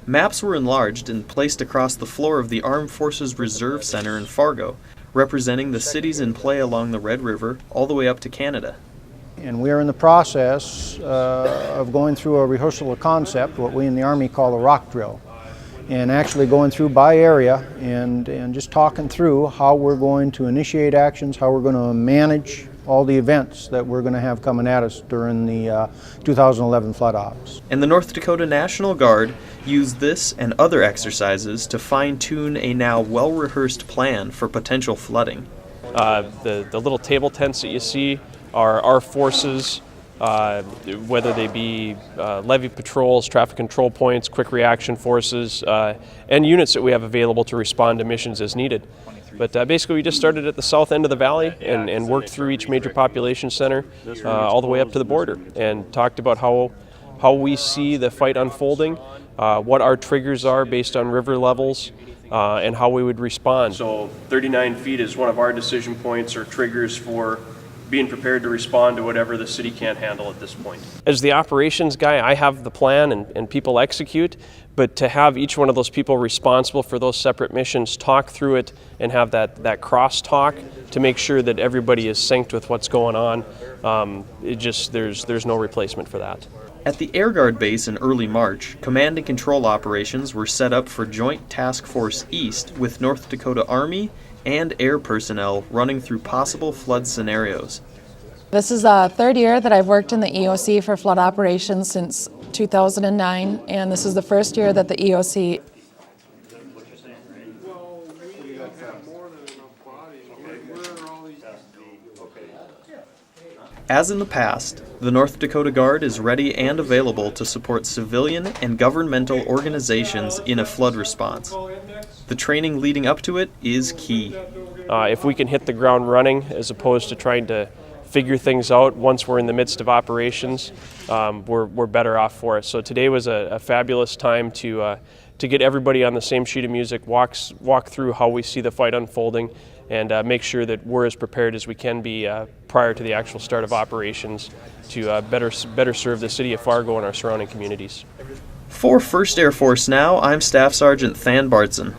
Maps were enlarged and placed across the floor of the Armed Forces Reserve Center in Fargo, representing the cities in play along the Red River all the way up to Canada. And we're in the process of going through a rehearsal of concept, what we in the Army call a rock drill, and actually going through by area and just talking through how we're going to initiate actions, how we're going to manage all the events that we're going to have coming at us during the 2011 flood ops. And the North Dakota National Guard used this and other exercises to fine-tune a now well-rehearsed plan for potential flooding. The little table tents that you see are our forces, whether they be levee patrols, traffic control points, quick reaction forces, and units that we have available to respond to missions as needed. But basically we just started at the south end of the valley and worked through each major population center all the way up to the border and talked about how we see the fight unfolding, what our triggers are based on river levels, and how we would respond. So 39 feet is one of our decision points or triggers for being prepared to respond to whatever the city can't handle at this point. As the operations guy, I have the plan and people execute, but to have each one of those people responsible for those separate missions talk through it and have that cross-talk to make sure that everybody is synced with what's going on, there's no replacement for that. At the Air Guard base in early March, command and control operations were set up for Joint Task Force East with North Dakota Army and air personnel running through possible flood scenarios. This is the third year that I've worked in the EOC for flood operations since 2009, and this is the first year that the EOC As in the past, the North Dakota Guard is ready and available to support civilian and governmental organizations in a flood response. The training leading up to it is key. If we can hit the ground running as opposed to trying to figure things out once we're in the midst of operations, we're better off for it. So today was a fabulous time to get everybody on the same sheet of music, walk through how we see the fight unfolding, and make sure that we're as prepared as we can be prior to the actual start of operations to better serve the city of Fargo and our surrounding communities. For 1st Air Force Now, I'm Staff Sergeant Than Bartson.